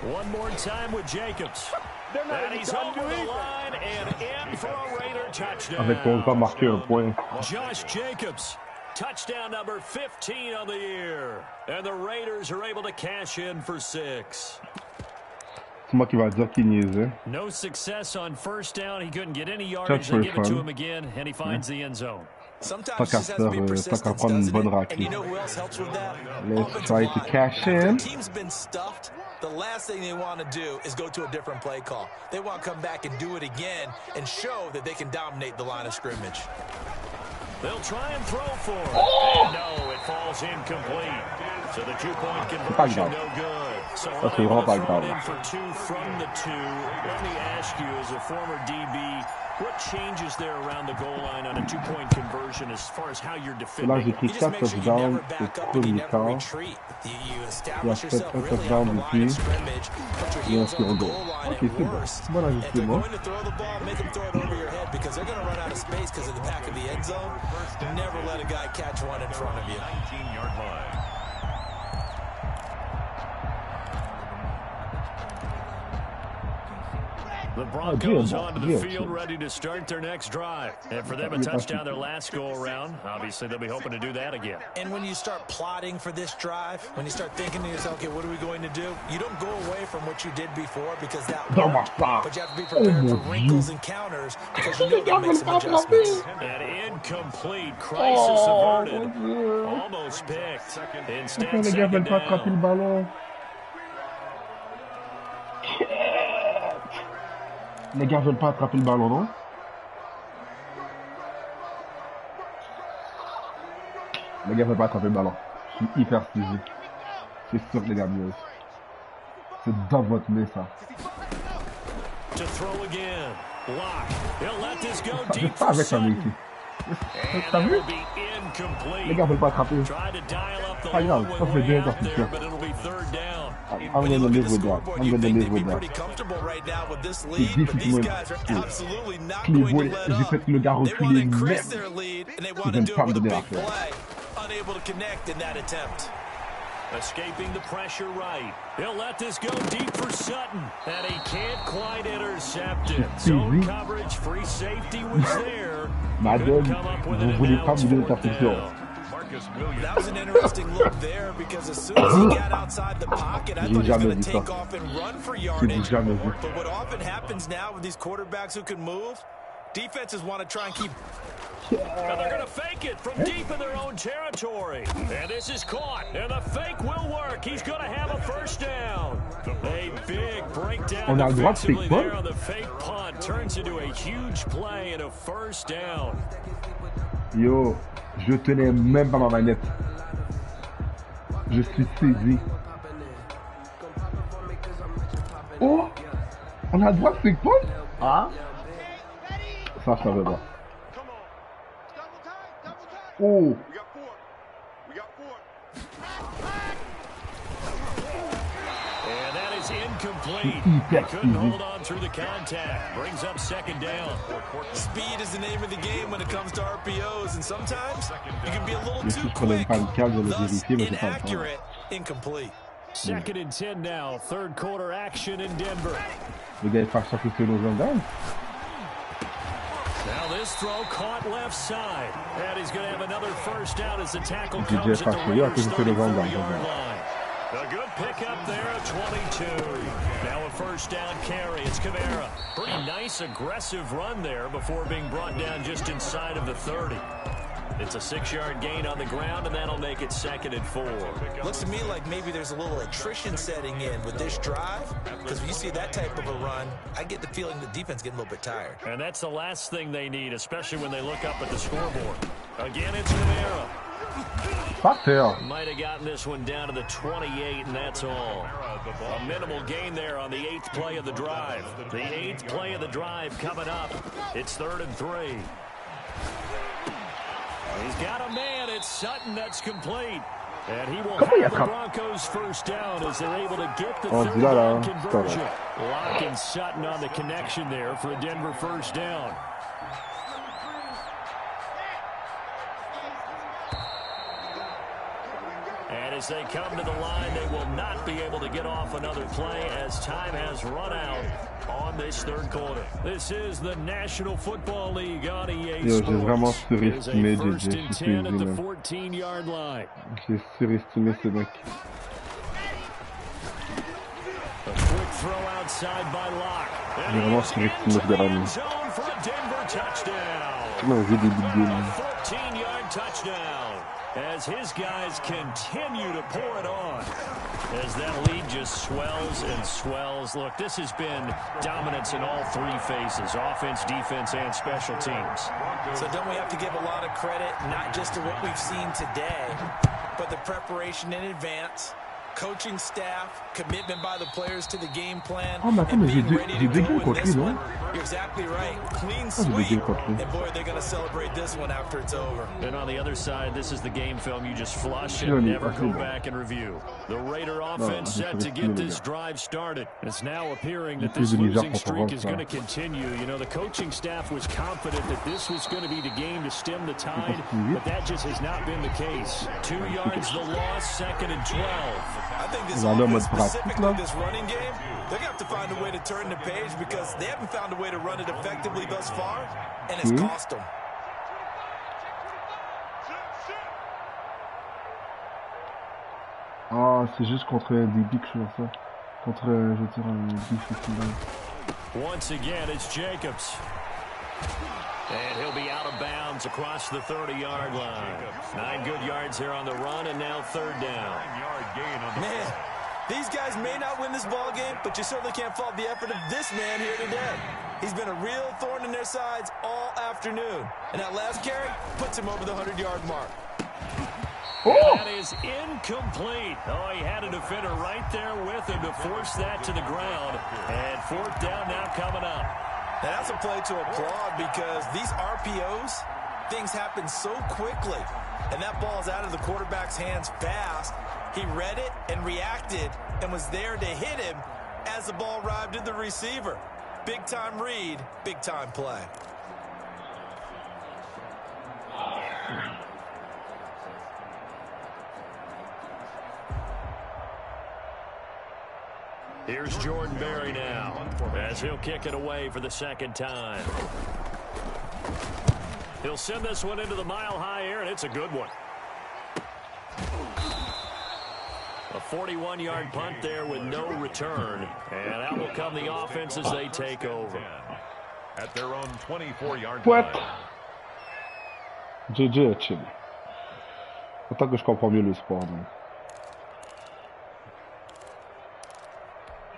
One more time with Jacobs. And he's over the line and in for a Raider touchdown. Avec on va marquer un point. Josh Jacobs, touchdown number 15 on the year. And the Raiders are able to cash in for 6. C'est moi qui va dire qu'il niaisait. No success on 1st down. He couldn't get any yardage. They give it to him again, and he finds the end zone. Sometimes it just has to be persistence, doesn't it? And you know who else helps with that? Let's try to cash in. The team's been stuffed. The last thing they want to do is go to a different play call. They want to come back and do it again and show that they can dominate the line of scrimmage. They'll try and throw for it. And no, it falls incomplete. So the 2-point conversion no good. So unable to throw it in for 2 from the 2. Let me ask you, as a former DB, what changes there around the goal line on a 2-point conversion as far as how you're defending? You just make sure you never back up and you never retreat. You establish yourself really out of the line of scrimmage, put your heels on the goal line at worst. If they're going to throw the ball, make them throw it over your head because they're going to run out of space because of the back of the end zone. Never let a guy catch one in front of you. 19-yard line. The Broncos onto the field ready to start their next drive. And for them, a touchdown their last go-around. Obviously, they'll be hoping to do that again. And when you start plotting for this drive, when you start thinking to yourself, okay, what are we going to do? You don't go away from what you did before because that worked. But you have to be prepared for wrinkles and counters because you know that makes some adjustments. And incomplete. Crisis averted. Almost picked. Instead, second down. Les gars veulent pas attraper le ballon, non? Les gars veulent pas attraper le ballon. Je suis hyper physique. C'est sûr que les gars mieux. C'est dans votre nez, ça. To throw again. Block. He'll let this go Je deep pas for avec un Sutton. ici. And T'as that vu? will be incomplete. Les gars veulent pas attraper. Try to dial up the Pas grave, long ça one c'est way bien out quand there, but it'll be 3rd down. I'm gonna live with that. I'm gonna live with that. C'est difficile. Cleveland, j'ai fait que le gars reculer même. Ils veulent pas me donner la faire. Unable to connect in that attempt. Escaping the pressure right. He'll let this go deep for Sutton. And he can't quite intercept it. Zone coverage, free safety was there. Madame, vous voulez pas me donner l'interception. That was an interesting look there because as soon as he got outside the pocket, I thought he was going to take off and run for yardage. But what often happens now with these quarterbacks who can move, defenses want to try and keep... And they're going to fake it from deep in their own territory. And this is caught. And the fake will work. He's going to have a 1st down. A big breakdown defensively there on the fake punt. Turns into a huge play and a 1st down. Yo, je tenais même pas ma manette. Je suis saisi. Oh, on a le droit de fake punt? Ah, ça je savais pas. Oh! We got 4. And that is incomplete. He couldn't hold on through the contact. Brings up 2nd down. Speed is the name of the game when it comes to RPOs, and sometimes you can be a little too quick, thus inaccurate, incomplete. 2nd and 10 now. 3rd quarter action in Denver. Le gars est pas sûr que c'est nos gendarmes. Now this throw caught left side. And he's going to have another 1st down as the tackle comes at the Raiders' 34-yard line. A good pickup there at 22. Now a 1st down carry. It's Kamara. Pretty nice aggressive run there before being brought down just inside of the 30. It's a 6-yard gain on the ground, and that'll make it 2nd and 4. Looks to me like maybe there's a little attrition setting in with this drive, because when you see that type of a run, I get the feeling the defense getting a little bit tired. And that's the last thing they need, especially when they look up at the scoreboard. Again, it's Kamara. Might have gotten this one down to the 28, and that's all. A minimal gain there on the 8th play of the drive. The 8th play of the drive coming up. It's 3rd and 3. He's got a man. It's Sutton that's complete. And he will have the Broncos first down as they're able to get the third down conversion. Locke and Sutton on the connection there for a Denver first down. And as they come to the line, they will not be able to get off another play as time has run out on this third quarter. This is the National Football League on EA Sports. It is a 1st and 10 at the 14-yard line. J'ai surestimé ce mec. A quick throw outside by Locke. J'ai vraiment surestimé ce gars-là. Zone for a Denver touchdown. On a vu des vidéos. A 14-yard touchdown. As his guys continue to pour it on. As that lead just swells and swells. Look, this has been dominance in all 3 phases. Offense, defense, and special teams. So don't we have to give a lot of credit, not just to what we've seen today, but the preparation in advance, coaching staff, commitment by the players to the game plan, and being ready to go in this one. You're exactly right. Clean sweep. And boy, they're going to celebrate this one after it's over. And on the other side, this is the game film you just flush and never go back and review. The Raider offense set to get this drive started. It's now appearing that this losing streak is going to continue. You know, the coaching staff was confident that this was going to be the game to stem the tide, but that just has not been the case. 2 yards the loss, 2nd and 12. I think this offense, specifically this running game, they're going to have to find a way to turn the page because they haven't found a way to run it effectively thus far, and it's cost them. Ah, c'est juste contre des bigs que je fais ça. Contre, je veux dire, un big. Once again, it's Jacobs. And he'll be out of bounds across the 30-yard line. 9 good yards here on the run, and now 3rd down. Man, these guys may not win this ball game, but you certainly can't fault the effort of this man here today. He's been a real thorn in their sides all afternoon. And that last carry puts him over the 100-yard mark. That is incomplete. Oh, he had a defender right there with him to force that to the ground. And 4th down now coming up. Now that's a play to applaud because these RPOs, things happen so quickly. And that ball's out of the quarterback's hands fast. He read it and reacted and was there to hit him as the ball arrived at the receiver. Big-time read, big-time play. Here's Jordan Berry now as he'll kick it away for the 2nd time. He'll send this one into the mile-high air, and it's a good one. A 41-yard punt there with no return. And out will come the offense as they take over. At their own 24-yard What? line. GG, chill. Autant que je comprends mieux le sport, donc.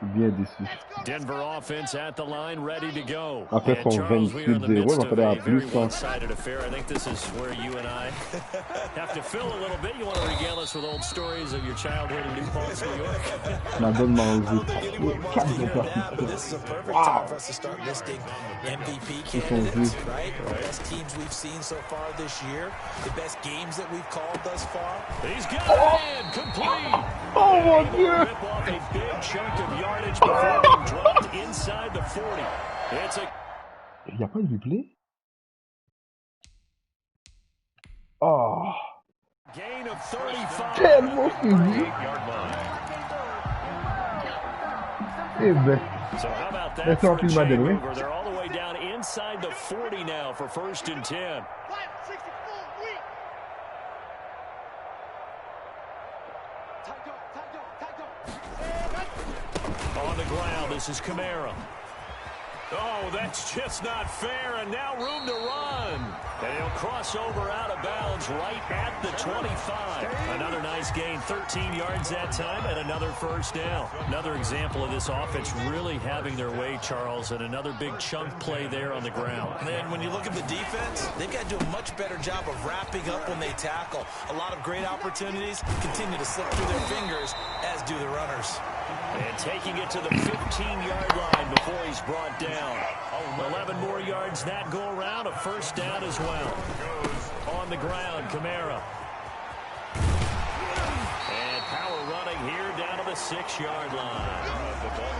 Bien déçu. Denver offense at the line, ready to go. Après son 28-0, il va falloir plus. One-sided affair. I think this is where you and I have to fill a little bit. You want to regale us with old stories of your childhood in New Paltz, New York? Madame m'a enlevé. This is a perfect time for us to start listing MVP candidates, right? The best teams we've seen so far this year, the best games that we've called thus far. He's got it in, complete. Oh mon Dieu! Rip off a big chunk of yardage before being dropped inside the 40. It's a... Il n'y a pas de replay? Oh! Gain of 35. Tellement fini! Eh ben, So how about that that's for all a in my chain way. mover? They're all the way down inside the 40 now for 1st and 10. On the ground, this is Kamara. Oh, that's just not fair, and now room to run. And he'll cross over out of bounds right at the 25. Another nice gain, 13 yards that time, and another first down. Another example of this offense really having their way, Charles, and another big chunk play there on the ground. And when you look at the defense, they've got to do a much better job of wrapping up when they tackle. A lot of great opportunities continue to slip through their fingers, as do the runners. And taking it to the 15-yard line before he's brought down. 11 more yards that go around, a first down as well. On the ground, Kamara. And power running here down to the 6-yard line.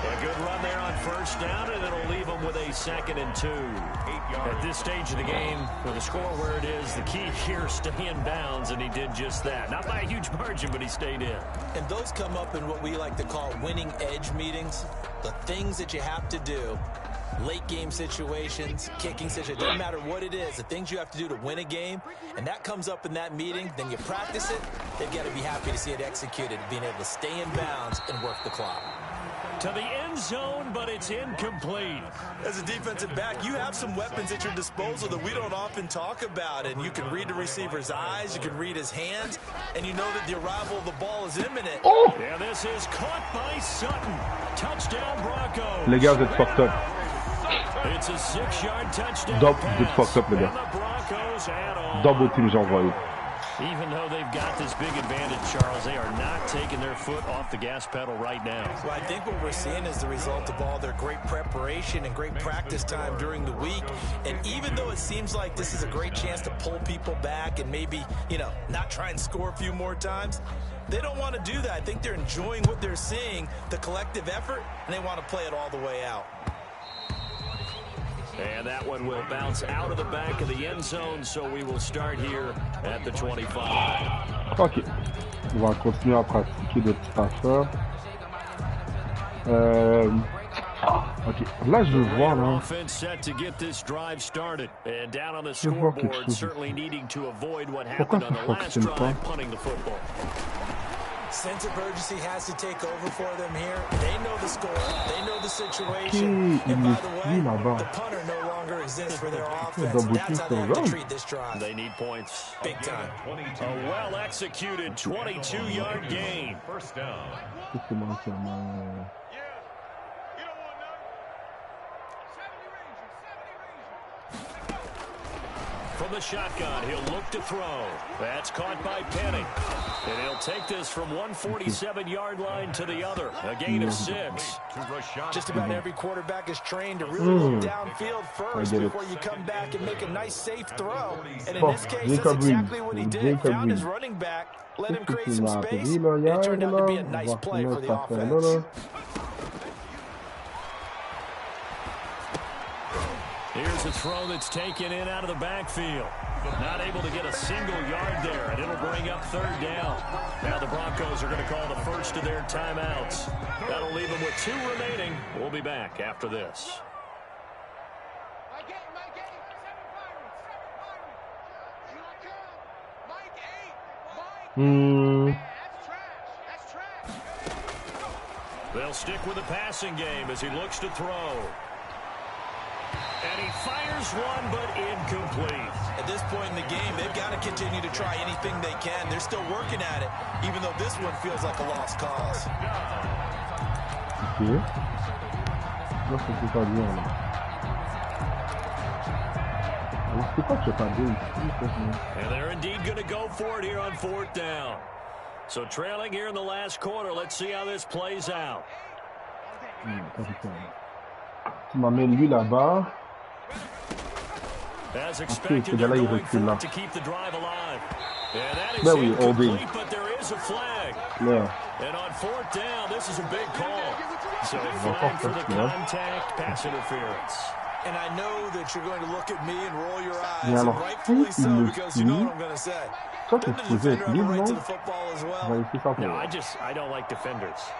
A good run there on first down, and it'll leave them with a 2nd and 2. At this stage of the game, with the score where it is, the key here is stay in bounds, and he did just that. Not by a huge margin, but he stayed in. And those come up in what we like to call winning edge meetings. The things that you have to do, late game situations, kicking situations, doesn't matter what it is, the things you have to do to win a game, and that comes up in that meeting, then you practice it, they've got to be happy to see it executed, being able to stay in bounds and work the clock. To the end zone, but it's incomplete. As a defensive back, you have some weapons at your disposal that we don't often talk about, and you can read the receiver's eyes, you can read his hands, and you know that the arrival of the ball is imminent. Oh! Yeah, this is caught by Sutton. Touchdown, Broncos. Les gars, vous êtes fucked up. It's a 6-yard touchdown Vous êtes fucked up, les gars. Double team, j'ai envoyé. Even though they've got this big advantage, Charles, they are not taking their foot off the gas pedal right now. Well, I think what we're seeing is the result of all their great preparation and great practice time during the week. And even though it seems like this is a great chance to pull people back and maybe, not try and score a few more times, they don't want to do that. I think they're enjoying what they're seeing, the collective effort, and they want to play it all the way out. And that one will bounce out of the back of the end zone, so we will start here at the 25. Ok. On va continuer à pratiquer des petites affaires. Ok. Là, je veux voir, là. Offense set to get this drive started. And down on the scoreboard, certainly needing to avoid what happened on the last drive, punting the football. Sense of urgency has to take over for them here. They know the score. They know the situation. And by the way, the punter no longer exists for their offense. That's how they have to treat this drive. They need points. Big time. A well-executed 22-yard gain. First down. From the shotgun, he'll look to throw. That's caught by Penny. And he'll take this from 147-yard line to the other. A gain of 6. Just about every quarterback is trained to really look downfield first before you come back and make a nice, safe throw. And in this case, that's exactly what he did. Found his running back, let him create some space, and it turned out to be a nice play for the offense. Here's a throw that's taken in out of the backfield. Not able to get a single yard there, and it'll bring up 3rd down. Now the Broncos are going to call the first of their timeouts. That'll leave them with 2 remaining. We'll be back after this. They'll stick with the passing game as he looks to throw. And he fires one, but incomplete. At this point in the game, they've got to continue to try anything they can. They're still working at it, even though this one feels like a lost cause. Ok. Là, c'était pas bien, là. Alors, c'est pas que c'est pas bien ici. And they're indeed going to go for it here on 4th down. So trailing here in the last quarter. Let's see how this plays out. Tu m'amènes lui là-bas. As expected, they're going for it to keep the drive alive. And that is incomplete, but there is a flag. And on 4th down, this is a big call. So flag for the contact, pass interference. And I know that you're going to look at me and roll your eyes, and rightfully so, because you know what I'm going to say. Toi, tu faisais être libre, non? No, I don't like defenders.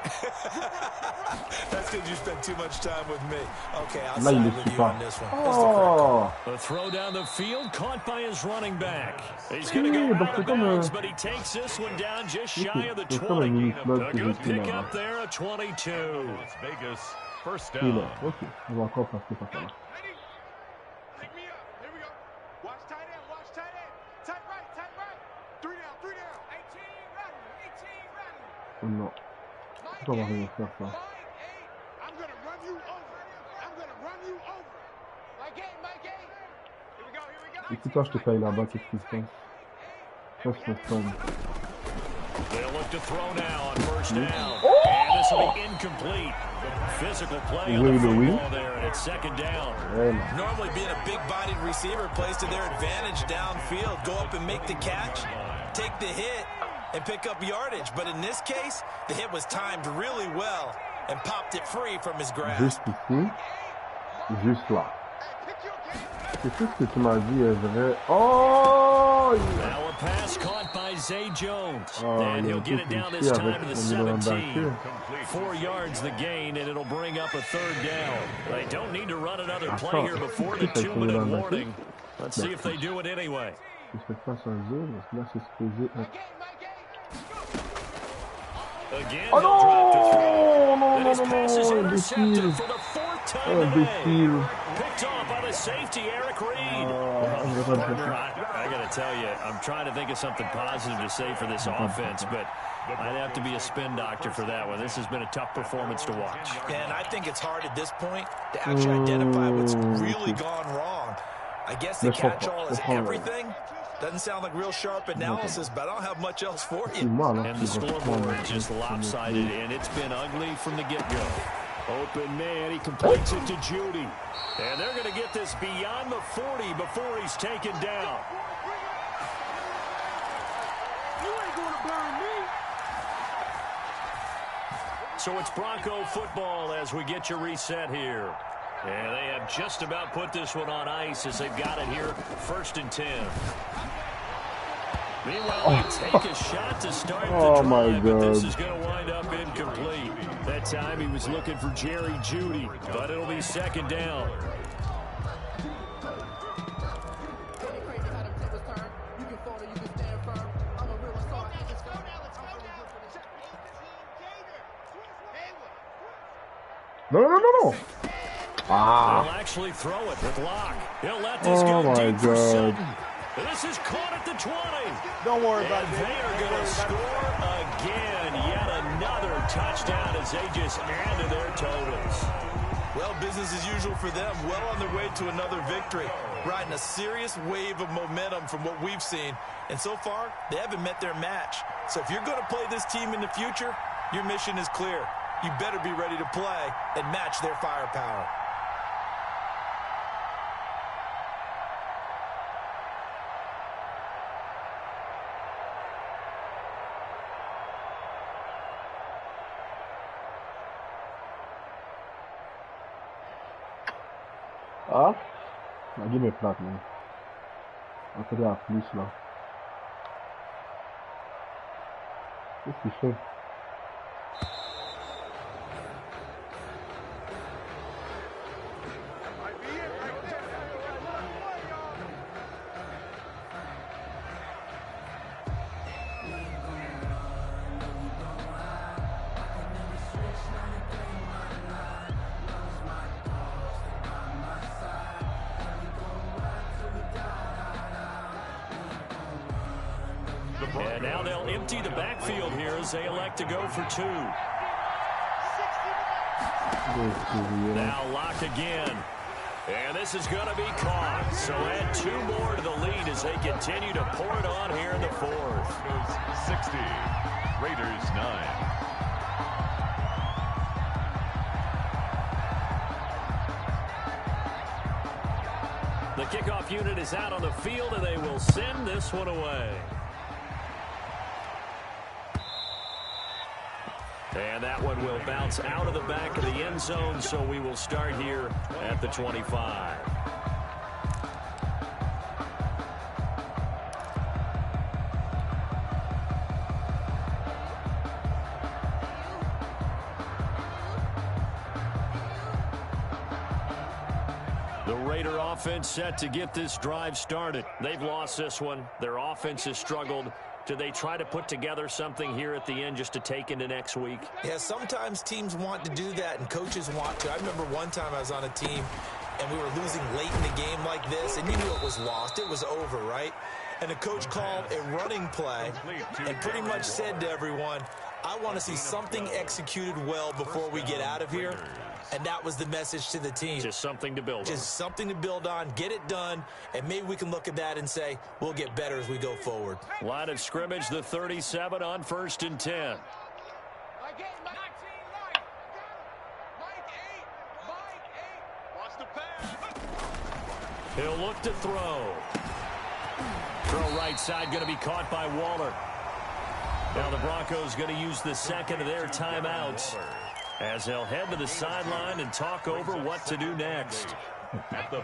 That's because you spent too much time with me. Okay, I'll Là, side il with est you on super. this one. Oh! A throw down the field, caught by his running back. He's going to go out of bounds, but he takes this one down just shy of the 20. A good pickup there, a 22. Vegas First Il down. est. Ok, on va encore passer par là. Ready? Pick me up. Here we go. Watch tight end. Watch tight end. Tight right. Tight right. 3 down. 3 down. 18 ready. 18 ready. Oh non. Pourquoi on va rien faire ça? I'm gonna run you over. I'm gonna run you over. Mike 8. Mike 8. Here we go. Here we go. Et si toi je te paye là-bas, qu'est-ce qui se passe? Ça c'est fun. They'll look to throw now on first down. And this will be incomplete. Physical play on the football there, and it's second down. Normally being a big-bodied receiver plays to their advantage downfield. Go up and make the catch, take the hit, and pick up yardage. But in this case, the hit was timed really well and popped it free from his grasp. Juste ici, juste là. C'est tout ce que tu m'as dit est vrai. Oh! Now a pass caught by Zay Jones. And he'll get it down this time to the 17. 4 yards the gain, and it'll bring up a third down. They don't need to run another play here before the 2-minute warning. Let's see if they do it anyway. Je fais pas un jeu, mais là c'est supposé être... Again, Oh he'll drop to throw. non! And his pass is intercepted Imbécile! for the 4th time today. Imbécile! Picked off by the safety, Eric Reed. Partner, I got to tell you, I'm trying to think of something positive to say for this offense, but I'd have to be a spin doctor for that one. This has been a tough performance to watch. And I think it's hard at this point to actually identify what's really gone wrong. I guess the catch-all is everything. Doesn't sound like real sharp analysis, but I don't have much else for you. And the scoreboard just lopsided, and it's been ugly from the get-go. Open man, he completes it to Judy. And they're going to get this beyond the 40 before he's taken down. You ain't gonna burn me. So it's Bronco football as we get your reset here. And they have just about put this one on ice as they've got it here, 1st and 10. Meanwhile, they take a shot to start the drive, but this is going to wind up incomplete. That time he was looking for Jerry Judy, but it'll be 2nd down. No. Ah. They'll actually throw it with Locke. He'll let this go deep for Sutton. This is caught at the 20. Don't worry about it. They are going to score again. Yet another touchdown as they just add to their totals. Well, business as usual for them. Well on their way to another victory. Riding a serious wave of momentum from what we've seen. And so far, they haven't met their match. So if you're going to play this team in the future, your mission is clear. You better be ready to play and match their firepower. Ah, give me a plate, man. On peut dire plus là. Qu'est-ce qu'il fait? And now they'll empty the backfield here as they elect to go for 2. Now Locke again. And this is going to be caught. So add 2 more to the lead as they continue to pour it on here in the 4th. 60. Raiders 9. The kickoff unit is out on the field, and they will send this one away. And that one will bounce out of the back of the end zone, so we will start here at the 25. The Raider offense set to get this drive started. They've lost this one. Their offense has struggled. Do they try to put together something here at the end just to take into next week? Yeah, sometimes teams want to do that and coaches want to. I remember one time I was on a team and we were losing late in the game like this, and you knew it was lost. It was over, right? And the coach called a running play and pretty much said to everyone, I want to see something executed well before we get out of here. And that was the message to the team. Just something to build on. Just something to build on, get it done, and maybe we can look at that and say, we'll get better as we go forward. Line of scrimmage, the 37 on 1st and 10. He'll look to throw. Throw right side, going to be caught by Waller. Now the Broncos going to use the second of their timeouts as they'll head to the sideline and talk over what to do next.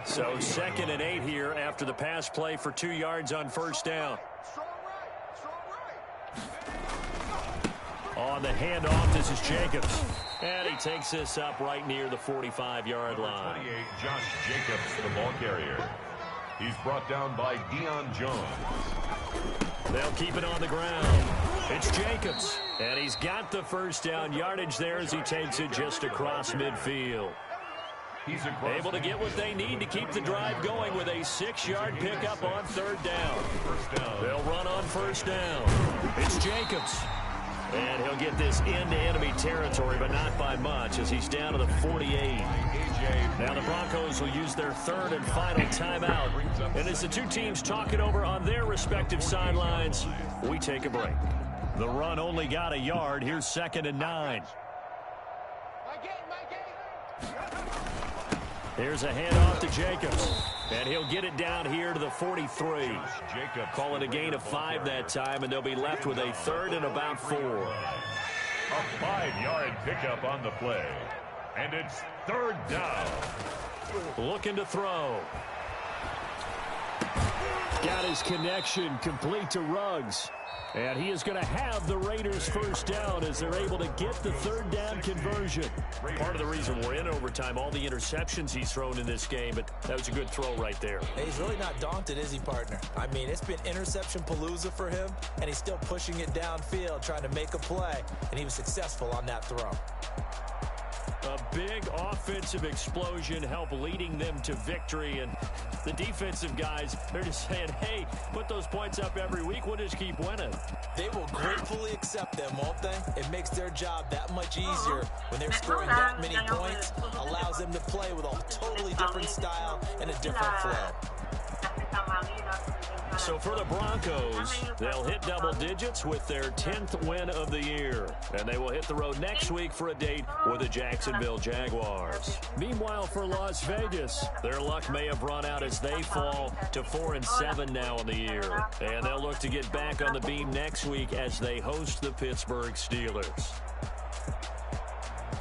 So 2nd and 8 here after the pass play for 2 yards on 1st down. On the handoff, this is Jacobs. And he takes this up right near the 45-yard line. 28, Josh Jacobs, the ball carrier. He's brought down by Deion Jones. They'll keep it on the ground. It's Jacobs. And he's got the 1st down yardage there as he takes it just across midfield. He's able to get what they need to keep the drive going with a 6-yard pickup on 3rd down. They'll run on 1st down. It's Jacobs. And he'll get this into enemy territory, but not by much, as he's down to the 48. Now the Broncos will use their 3rd and final timeout. And as the two teams talk it over on their respective sidelines, we take a break. The run only got a yard. Here's 2nd and 9. Here's a handoff to Jacobs. And he'll get it down here to the 43. Call it a gain of 5 that time, and they'll be left with a 3rd and about 4. A 5-yard pickup on the play. And it's 3rd down. Looking to throw. Got his connection complete to Ruggs. And he is going to have the Raiders' 1st down as they're able to get the 3rd down conversion. Part of the reason we're in overtime, all the interceptions he's thrown in this game, but that was a good throw right there. He's really not daunted, is he, partner? I mean, it's been interception palooza for him, and he's still pushing it downfield, trying to make a play, and he was successful on that throw. A big offensive explosion helped leading them to victory, and the defensive guys, they're just saying, hey, put those points up every week, we'll just keep winning. They will gratefully accept them, won't they? It makes their job that much easier when they're scoring that many points, allows them to play with a totally different style and a different flow. So for the Broncos, they'll hit double digits with their 10th win of the year. And they will hit the road next week for a date with the Jacksonville Jaguars. Meanwhile, for Las Vegas, their luck may have run out as they fall to 4-7 now in the year. And they'll look to get back on the beam next week as they host the Pittsburgh Steelers.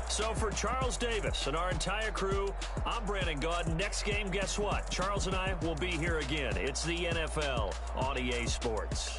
So for Charles Davis and our entire crew, I'm Brandon Gaudin. Next game, guess what? Charles and I will be here again. It's the NFL on EA Sports.